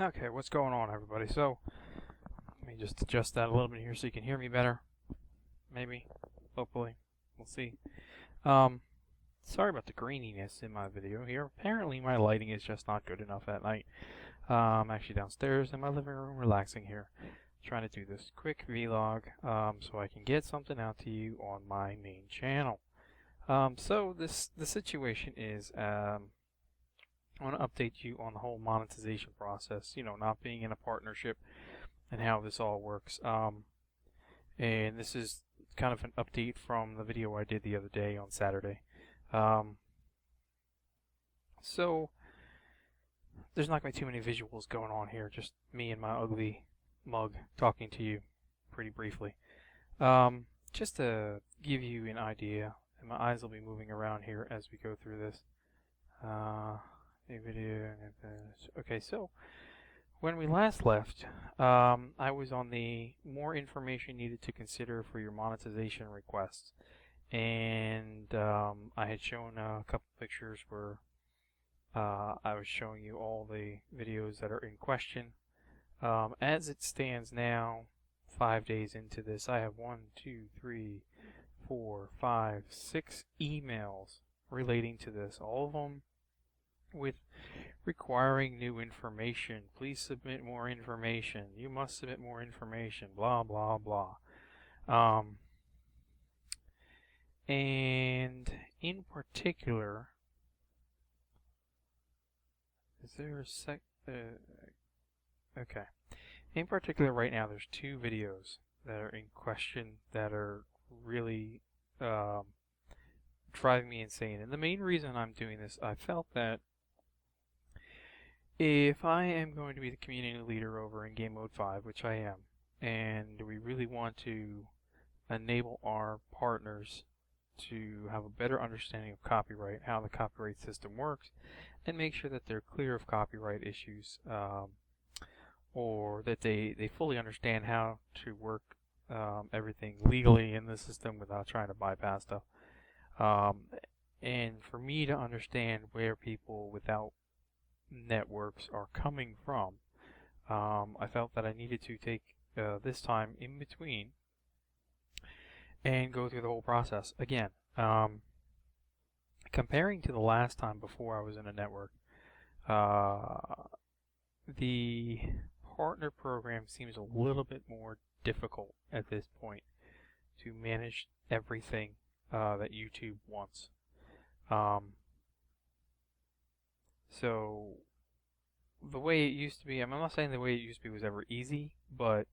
Okay, what's going on, everybody? So, let me just adjust that a little bit here so you can hear me better. Maybe. Hopefully. We'll see. Sorry about the graininess in my video here. Apparently my lighting is just not good enough at night. I'm actually downstairs in my living room relaxing here. Trying to do this quick vlog so I can get something out to you on my main channel. The situation is I want to update you on the whole monetization process, not being in a partnership and how this all works. And this is kind of an update from the video I did the other day on Saturday. So there's not going to be too many visuals going on here, just me and my ugly mug talking to you pretty briefly. Just to give you an idea, and my eyes will be moving around here as we go through this. Okay, so when we last left, I was on the more information needed to consider for your monetization requests, and I had shown a couple pictures where I was showing you all the videos that are in question. As it stands now, 5 days into this, I have 1, 2, 3, 4, 5, 6 emails relating to this, all of them with requiring new information. Please submit more information. You must submit more information. Blah blah blah. And in particular, is there a okay. In particular, right now, there's 2 videos that are in question that are really driving me insane. And the main reason I'm doing this, I felt that if I am going to be the community leader over in Game Mode 5, which I am, and we really want to enable our partners to have a better understanding of copyright, how the copyright system works, and make sure that they're clear of copyright issues, or that they fully understand how to work everything legally in the system without trying to bypass stuff. And for me to understand where people without networks are coming from, I felt that I needed to take this time in between and go through the whole process again. Comparing to the last time before I was in a network, the partner program seems a little bit more difficult at this point to manage everything that YouTube wants. So the way it used to be, I'm not saying the way it used to be was ever easy, but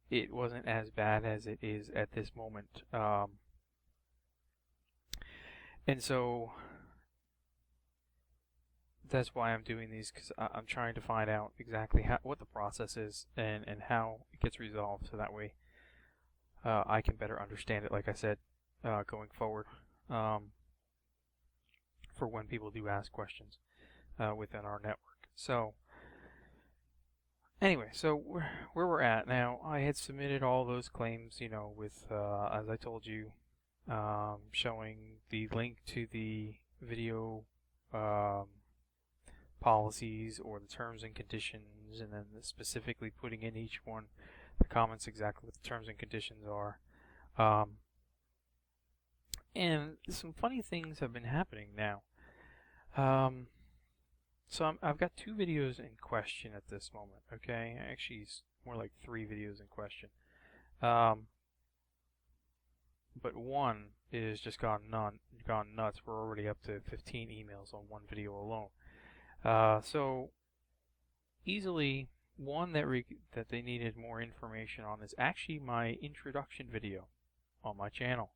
it wasn't as bad as it is at this moment. And so that's why I'm doing these, because I'm trying to find out exactly what the process is and how it gets resolved, so that way I can better understand it, like I said, going forward, for when people do ask questions within our network. So anyway, so where we're at now, I had submitted all those claims, with, as I told you, showing the link to the video policies or the terms and conditions, and then specifically putting in each one the comments exactly what the terms and conditions are. And some funny things have been happening now. So I've got 2 videos in question at this moment, okay? Actually, it's more like 3 videos in question. But one is just gone nuts. We're already up to 15 emails on one video alone. So easily, one that they needed more information on is actually my introduction video on my channel.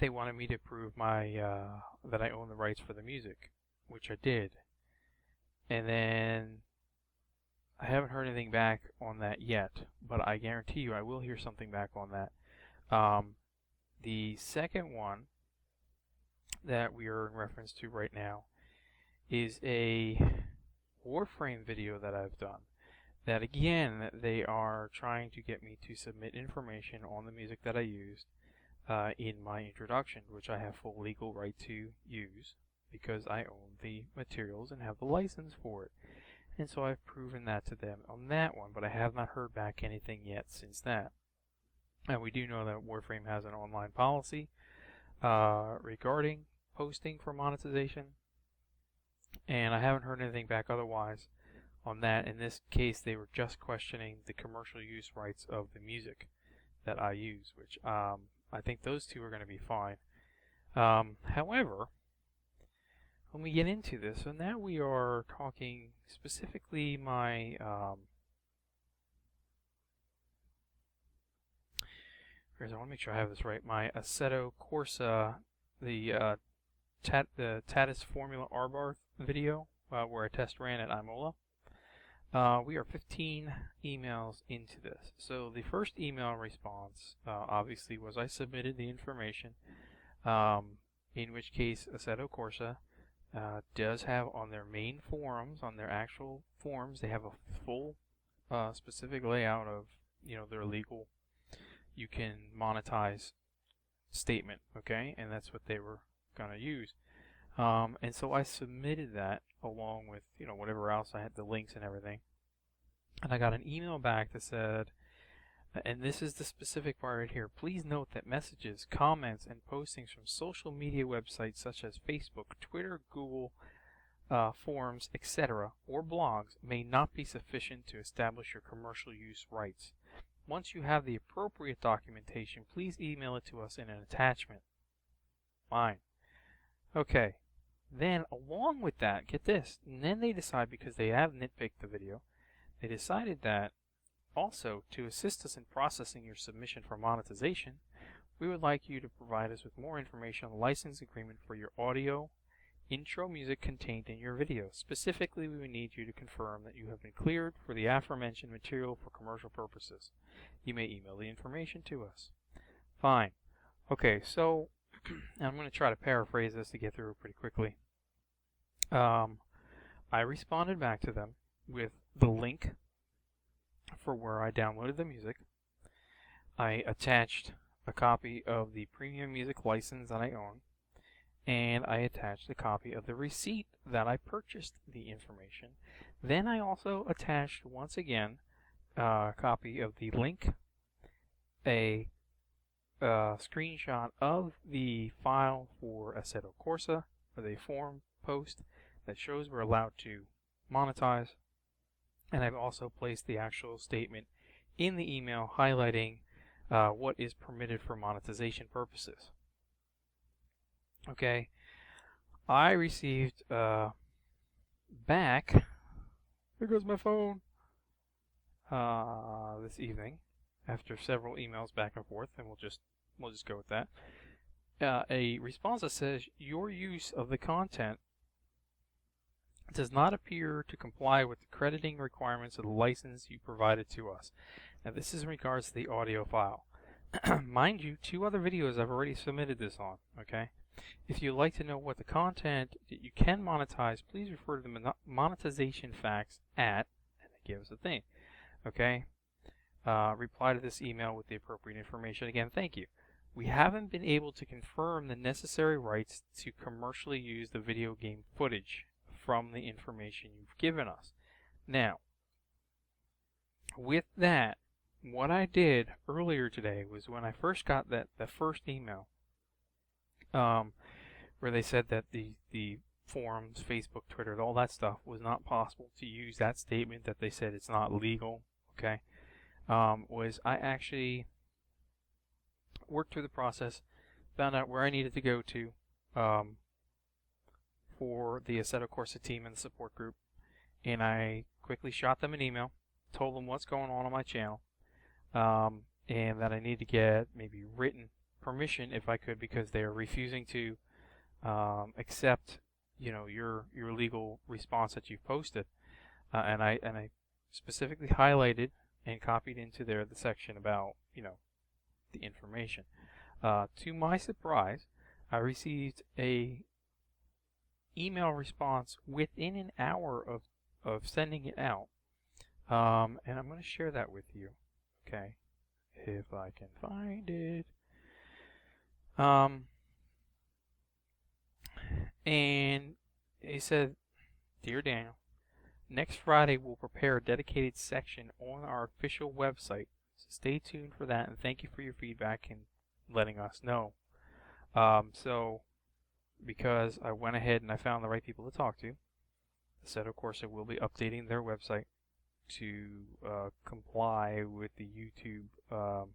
They wanted me to prove that I own the rights for the music, which I did. And then I haven't heard anything back on that yet, but I guarantee you I will hear something back on that. The second one that we are in reference to right now is a Warframe video that I've done. That again, they are trying to get me to submit information on the music that I used in my introduction, which I have full legal right to use because I own the materials and have the license for it. And so I've proven that to them on that one, but I have not heard back anything yet since that. And we do know that Warframe has an online policy regarding posting for monetization, and I haven't heard anything back otherwise on that. In this case, they were just questioning the commercial use rights of the music that I use, which I think those two are going to be fine. However, when we get into this, so now we are talking specifically my I want to make sure I have this right. My Assetto Corsa, the Tatis Formula R-Bar video, where I test ran at Imola. We are 15 emails into this. So the first email response, obviously, was I submitted the information, in which case Assetto Corsa does have on their main forums, on their actual forums, they have a full specific layout of, their legal, you can monetize statement, okay? And that's what they were going to use. And so I submitted that along with, whatever else I had, the links and everything. And I got an email back that said, and this is the specific part right here, please note that messages, comments, and postings from social media websites such as Facebook, Twitter, Google, forums, etc., or blogs may not be sufficient to establish your commercial use rights. Once you have the appropriate documentation, please email it to us in an attachment. Fine. Okay. Then, along with that, get this, and then they decide, because they have nitpicked the video, they decided that also, to assist us in processing your submission for monetization, we would like you to provide us with more information on the license agreement for your audio intro music contained in your video. Specifically, we would need you to confirm that you have been cleared for the aforementioned material for commercial purposes. You may email the information to us. Fine. Okay, so I'm going to try to paraphrase this to get through it pretty quickly. I responded back to them with the link for where I downloaded the music. I attached a copy of the premium music license that I own, and I attached a copy of the receipt that I purchased the information. Then I also attached, once again, a copy of the link, a screenshot of the file for Assetto Corsa, or the forum post that shows we're allowed to monetize, and I've also placed the actual statement in the email highlighting what is permitted for monetization purposes. Okay, I received back, there goes my phone, this evening, after several emails back and forth, and we'll just go with that, a response that says, your use of the content does not appear to comply with the crediting requirements of the license you provided to us. Now this is in regards to the audio file. Mind you, 2 other videos I've already submitted this on, okay? If you'd like to know what the content that you can monetize, please refer to the monetization facts at, and it gives a thing, okay? Reply to this email with the appropriate information. Again, thank you. We haven't been able to confirm the necessary rights to commercially use the video game footage from the information you've given us. Now, with that, what I did earlier today was when I first got the first email, where they said that the forums, Facebook, Twitter, all that stuff was not possible to use that statement, that they said it's not legal, okay, was I actually worked through the process, found out where I needed to go to for the Assetto Corsa team and the support group, and I quickly shot them an email, told them what's going on my channel, and that I need to get maybe written permission if I could, because they are refusing to accept, your legal response that you've posted, and I specifically highlighted and copied into there the section about the information. To my surprise, I received a email response within an hour of sending it out, and I'm going to share that with you, okay, if I can find it. And he said, "Dear Daniel, next Friday we'll prepare a dedicated section on our official website. So stay tuned for that, and thank you for your feedback and letting us know." So because I went ahead and I found the right people to talk to, said of course I will be updating their website to comply with the YouTube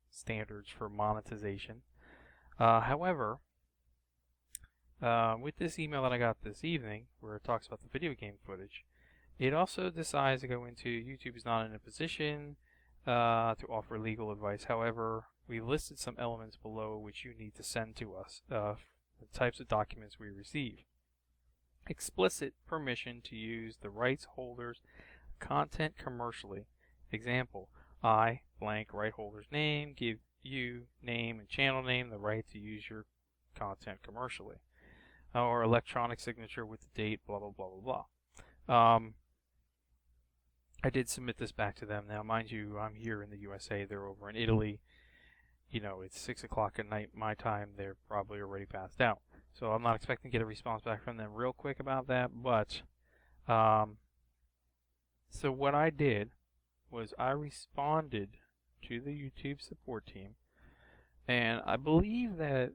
standards for monetization. However, with this email that I got this evening, where it talks about the video game footage, it also decides to go into YouTube is not in a position to offer legal advice. However, we listed some elements below which you need to send to us, the types of documents we receive. Explicit permission to use the rights holders content commercially. Example, I, blank, right holder's name, give you, name and channel name, the right to use your content commercially. Or electronic signature with the date, blah, blah, blah, blah, blah. I did submit this back to them. Now, mind you, I'm here in the USA. They're over in Italy. You know, it's 6 o'clock at night my time. They're probably already passed out. So I'm not expecting to get a response back from them real quick about that. But, so what I did was I responded to the YouTube support team. And I believe that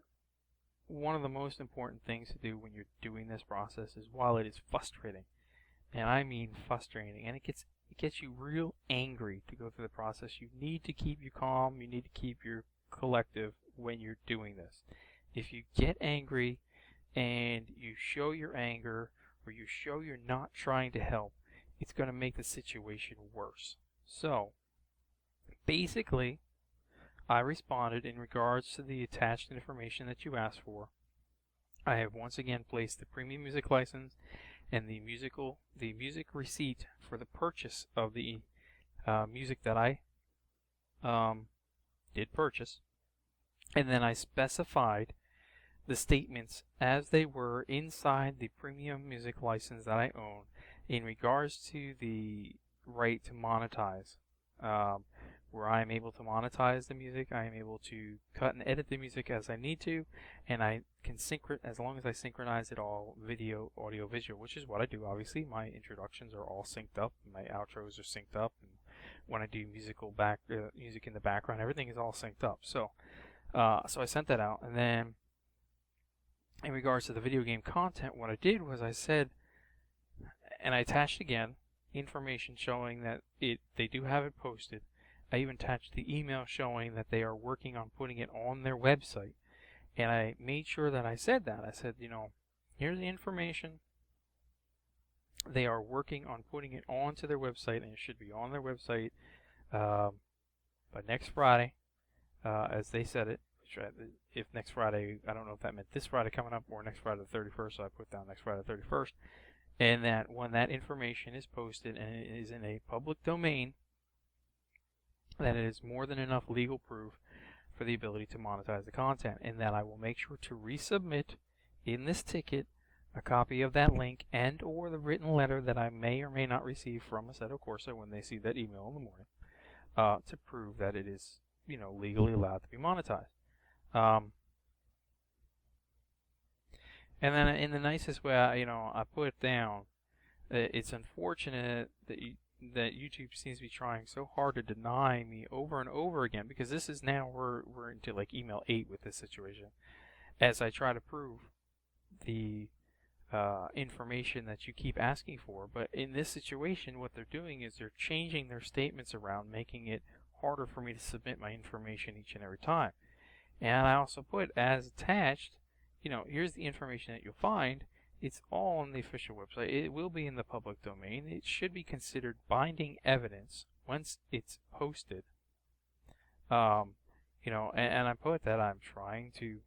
one of the most important things to do when you're doing this process is, while it is frustrating, and I mean frustrating, and it gets you real angry to go through the process, you need to keep you calm, you need to keep your collective when you're doing this. If you get angry and you show your anger, or you show you're not trying to help, it's going to make the situation worse. So, basically, I responded in regards to the attached information that you asked for. I have once again placed the premium music license and the music receipt for the purchase of the music that I did purchase, and then I specified the statements as they were inside the premium music license that I own in regards to the right to monetize. Where I am able to monetize the music, I am able to cut and edit the music as I need to, and I can as long as I synchronize it all, video, audio, visual, which is what I do. Obviously, my introductions are all synced up, my outros are synced up, and when I do music in the background, everything is all synced up. So I sent that out, and then in regards to the video game content, what I did was I said, and I attached again information showing that they do have it posted. I even attached the email showing that they are working on putting it on their website. And I made sure that I said that. I said, here's the information. They are working on putting it onto their website, and it should be on their website by next Friday, as they said it. If next Friday, I don't know if that meant this Friday coming up or next Friday the 31st, so I put down next Friday the 31st. And that when that information is posted and it is in a public domain, that it is more than enough legal proof for the ability to monetize the content, and that I will make sure to resubmit in this ticket a copy of that link and or the written letter that I may or may not receive from Assetto Corsa when they see that email in the morning, to prove that it is, legally allowed to be monetized. And then in the nicest way, I put it down. It's unfortunate that YouTube seems to be trying so hard to deny me over and over again, because this is now we're into like email 8 with this situation, as I try to prove the information that you keep asking for. But in this situation, what they're doing is they're changing their statements around, making it harder for me to submit my information each and every time. And I also put as attached, here's the information that you'll find. It's all on the official website. It will be in the public domain. It should be considered binding evidence once it's posted. And I put that I'm trying to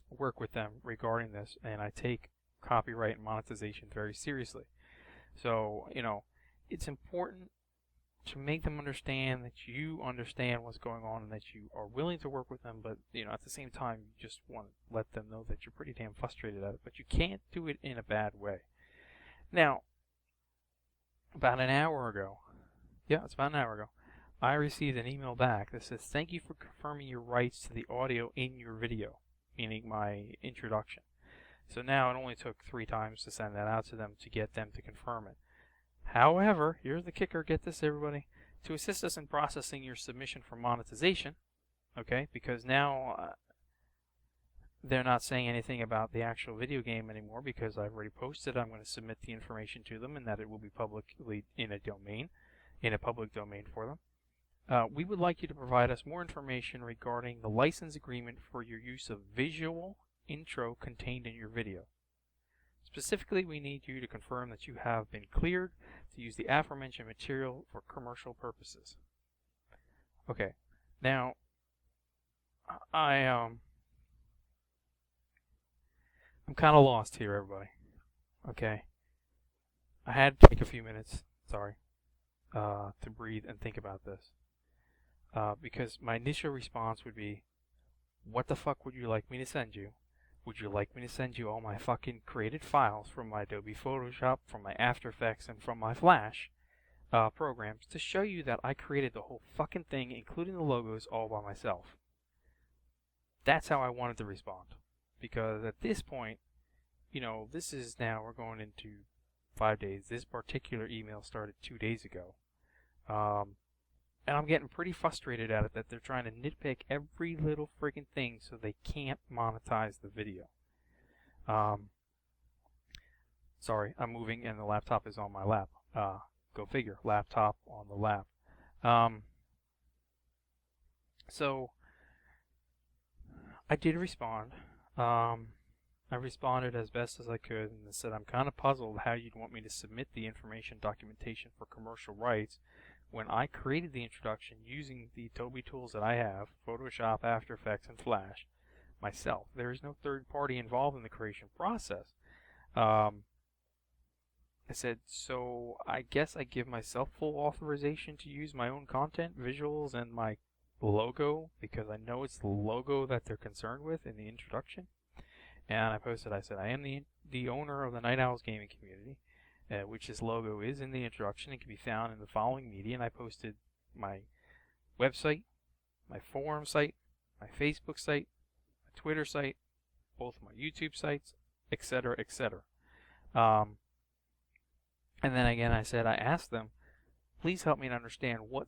work with them regarding this, and I take copyright and monetization very seriously. So, it's important to make them understand that you understand what's going on and that you are willing to work with them, but at the same time you just want to let them know that you're pretty damn frustrated at it, but you can't do it in a bad way. Now, it's about an hour ago, I received an email back that says, "Thank you for confirming your rights to the audio in your video," meaning my introduction. So now it only took 3 times to send that out to them to get them to confirm it. However, here's the kicker, get this everybody, to assist us in processing your submission for monetization, okay, because now they're not saying anything about the actual video game anymore because I've already posted I'm going to submit the information to them and that it will be publicly in a public domain for them. We would like you to provide us more information regarding the license agreement for your use of visual intro contained in your video. Specifically, we need you to confirm that you have been cleared to use the aforementioned material for commercial purposes. Okay, now I'm kind of lost here, everybody. Okay, I had to take a few minutes, sorry, to breathe and think about this. Because my initial response would be, what the fuck would you like me to send you? Would you like me to send you all my fucking created files from my Adobe Photoshop, from my After Effects, and from my Flash programs to show you that I created the whole fucking thing, including the logos, all by myself? That's how I wanted to respond. Because at this point, you know, this is now, we're going into 5 days. This particular email started 2 days ago. And I'm getting pretty frustrated at it that they're trying to nitpick every little freaking thing so they can't monetize the video. Sorry, I'm moving and the laptop is on my lap. Go figure, laptop on the lap. So, I did respond. I responded as best as I could and said I'm kind of puzzled how you'd want me to submit the information documentation for commercial rights when I created the introduction using the Adobe tools that I have, Photoshop, After Effects, and Flash, myself. There is no third party involved in the creation process. I said, so I guess I give myself full authorization to use my own content, visuals, and my logo, because I know it's the logo that they're concerned with in the introduction. And I posted, I said, I am the owner of the Night Owls gaming community, which this logo is in the introduction. It can be found in the following media, and I posted my website, my forum site, my Facebook site, my Twitter site, both my YouTube sites, etc., etc. And then again, I said, I asked them, please help me to understand what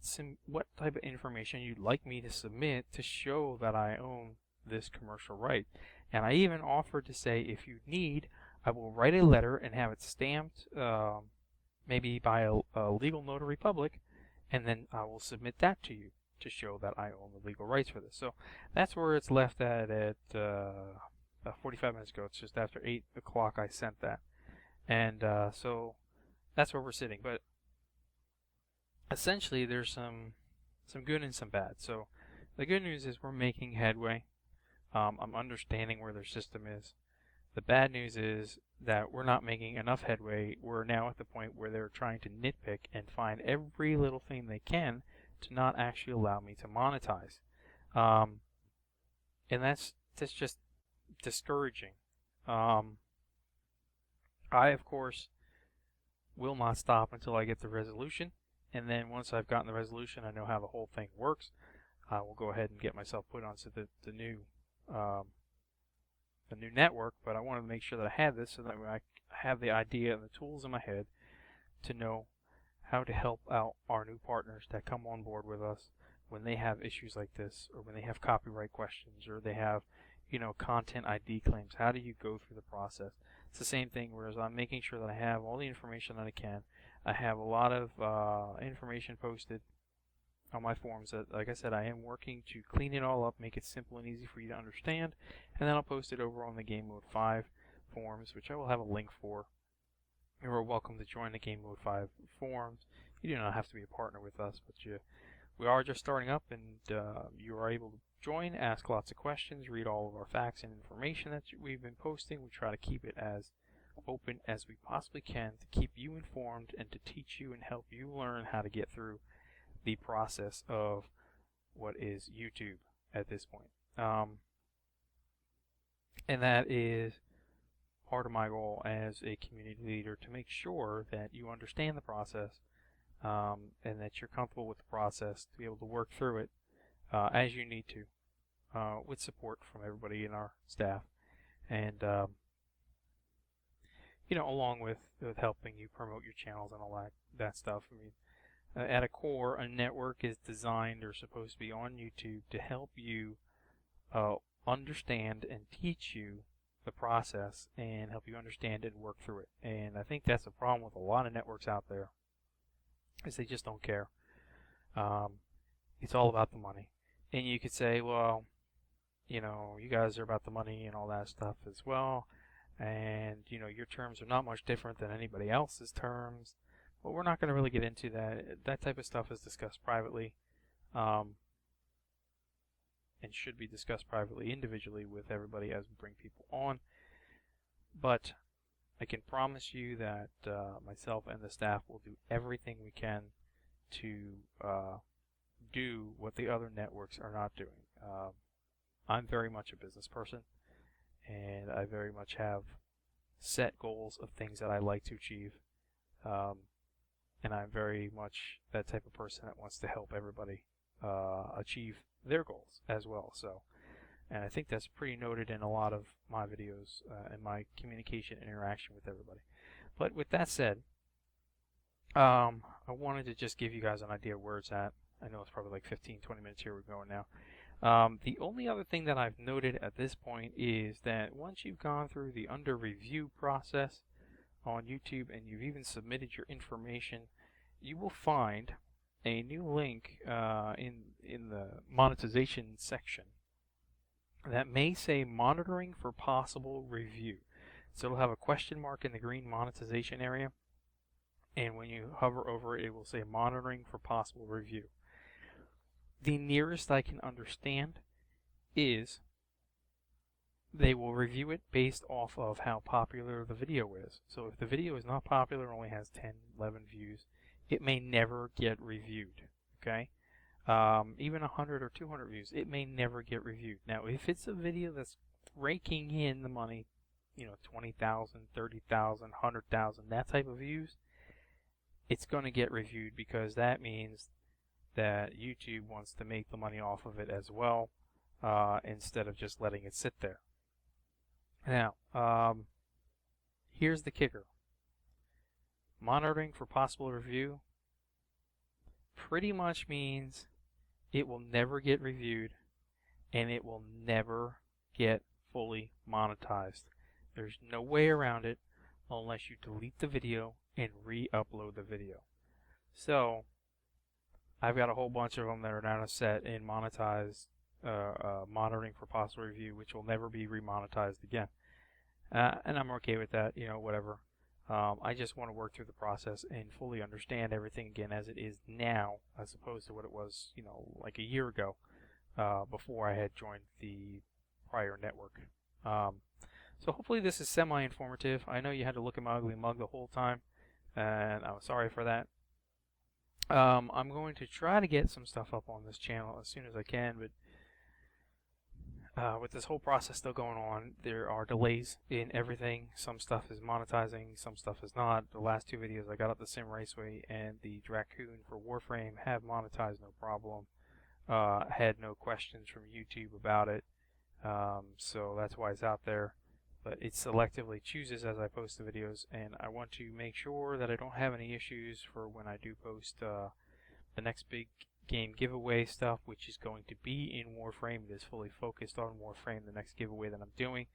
type of information you'd like me to submit to show that I own this commercial right. And I even offered to say, if you need, I will write a letter and have it stamped, maybe by a legal notary public, and then I will submit that to you to show that I own the legal rights for this. So that's where it's left at 45 minutes ago. It's just after 8 o'clock I sent that. And so that's where we're sitting. But essentially there's some good and some bad. So the good news is we're making headway. I'm understanding where their system is. The bad news is that we're not making enough headway. We're now at the point where they're trying to nitpick and find every little thing they can to not actually allow me to monetize. And that's just discouraging. I, of course, will not stop until I get the resolution. And then once I've gotten the resolution, I know how the whole thing works. I will go ahead and get myself put onto the new network, but I wanted to make sure that I had this so that I have the idea and the tools in my head to know how to help out our new partners that come on board with us when they have issues like this, or when they have copyright questions, or they have, content ID claims. How do you go through the process? It's the same thing, whereas I'm making sure that I have all the information that I can. I have a lot of information posted on my forums that, like I said, I am working to clean it all up, make it simple and easy for you to understand, and then I'll post it over on the Game Mode 5 forums, which I will have a link for. You are welcome to join the Game Mode 5 forums. You do not have to be a partner with us, but we are just starting up, and you are able to join, ask lots of questions, read all of our facts and information that we've been posting. We try to keep it as open as we possibly can to keep you informed and to teach you and help you learn how to get through the process of what is YouTube at this point. And that is part of my role as a community leader, to make sure that you understand the process and that you're comfortable with the process, to be able to work through it as you need to, with support from everybody in our staff. And along with helping you promote your channels and all that stuff. I mean, at a core, a network is designed or supposed to be on YouTube to help you understand and teach you the process and help you understand it and work through it. And I think that's a problem with a lot of networks out there, is they just don't care. It's all about the money. And you could say, well, you guys are about the money and all that stuff as well. And, your terms are not much different than anybody else's terms. But we're not going to really get into that. That type of stuff is discussed privately. And should be discussed privately, individually with everybody as we bring people on. But I can promise you that myself and the staff will do everything we can to do what the other networks are not doing. I'm very much a business person, and I very much have set goals of things that I like to achieve. And I'm very much that type of person that wants to help everybody achieve their goals as well. So, and I think that's pretty noted in a lot of my videos and my communication interaction with everybody. But with that said, I wanted to just give you guys an idea of where it's at. I know it's probably like 15-20 minutes here we're going now. The only other thing that I've noted at this point is that once you've gone through the under review process on YouTube and you've even submitted your information, you will find a new link in the monetization section that may say monitoring for possible review. So it'll have a question mark in the green monetization area, and when you hover over it, it will say monitoring for possible review. The nearest I can understand is they will review it based off of how popular the video is. So if the video is not popular, only has 10, 11 views, it may never get reviewed. Okay? Even 100 or 200 views, it may never get reviewed. Now, if it's a video that's raking in the money, 20,000, 30,000, 100,000, that type of views, it's going to get reviewed, because that means that YouTube wants to make the money off of it as well, instead of just letting it sit there. Now, here's the kicker. Monitoring for possible review pretty much means it will never get reviewed and it will never get fully monetized. There's no way around it unless you delete the video and re-upload the video. So I've got a whole bunch of them that are now set in monetized monitoring for possible review, which will never be remonetized again. And I'm okay with that, whatever. I just want to work through the process and fully understand everything again as it is now, as opposed to what it was, like a year ago, before I had joined the prior network. So hopefully this is semi-informative. I know you had to look at my ugly mug the whole time, and I'm sorry for that. I'm going to try to get some stuff up on this channel as soon as I can, but with this whole process still going on, there are delays in everything. Some stuff is monetizing, some stuff is not. The last two videos I got up the Sim Raceway and the Dracoon for Warframe have monetized no problem. Had no questions from YouTube about it, so that's why it's out there. But it selectively chooses as I post the videos, and I want to make sure that I don't have any issues for when I do post the next big game giveaway stuff, which is going to be in Warframe. It is fully focused on Warframe, the next giveaway that I'm doing.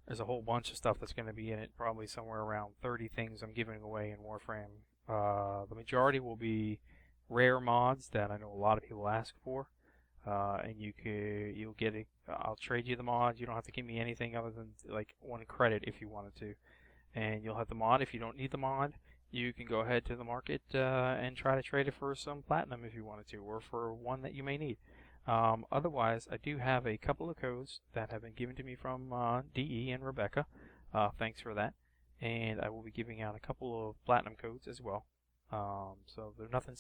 There's a whole bunch of stuff that's going to be in it, probably somewhere around 30 things I'm giving away in Warframe. The majority will be rare mods that I know a lot of people ask for. And you'll get it. I'll trade you the mod. You don't have to give me anything other than like 1 credit if you wanted to, and you'll have the mod. If you don't need the mod, you can go ahead to the market and try to trade it for some platinum if you wanted to, or for one that you may need. Otherwise, I do have a couple of codes that have been given to me from DE and Rebecca. Thanks for that. And I will be giving out a couple of platinum codes as well. So they're nothing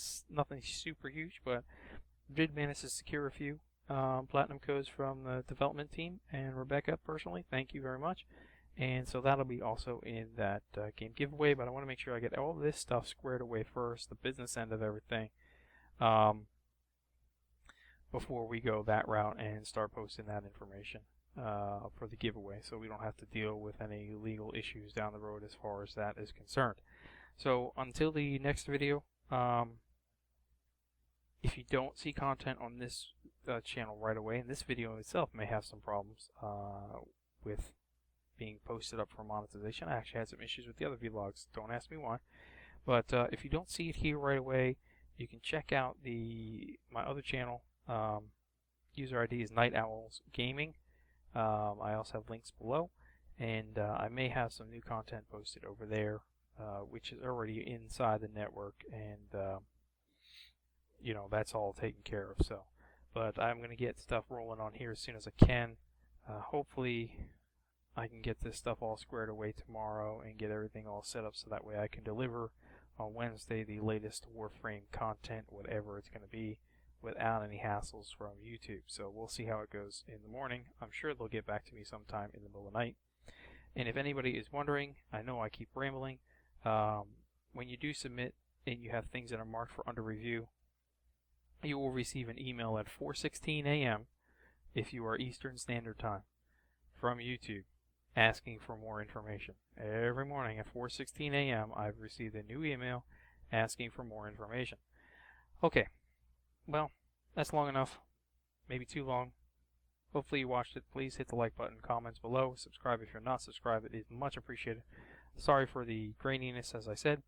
super huge, but did manage to secure a few platinum codes from the development team and Rebecca personally. Thank you very much. And so that'll be also in that game giveaway, but I want to make sure I get all this stuff squared away first, the business end of everything, before we go that route and start posting that information. for the giveaway, so we don't have to deal with any legal issues down the road as far as that is concerned. So until the next video, if you don't see content on this channel right away, and this video itself may have some problems with being posted up for monetization. I actually had some issues with the other vlogs. Don't ask me why. But if you don't see it here right away, you can check out my other channel. User ID is Night Owls Gaming. I also have links below, and I may have some new content posted over there, which is already inside the network, and you know, that's all taken care of. So, but I'm going to get stuff rolling on here as soon as I can. Hopefully I can get this stuff all squared away tomorrow and get everything all set up so that way I can deliver on Wednesday the latest Warframe content, whatever it's going to be, without any hassles from YouTube. So we'll see how it goes in the morning. I'm sure they'll get back to me sometime in the middle of the night. And if anybody is wondering, I know I keep rambling, when you do submit and you have things that are marked for under review, you will receive an email at 4:16 a.m. if you are Eastern Standard Time from YouTube asking for more information. Every morning at 4:16 a.m. I've received a new email asking for more information. Okay, well, that's long enough. Maybe too long. Hopefully you watched it. Please hit the like button, comments below, subscribe if you're not subscribed. It is much appreciated. Sorry for the graininess, as I said.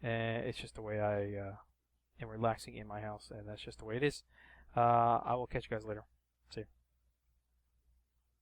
It's just the way I am relaxing in my house, and that's just the way it is. I will catch you guys later. See you.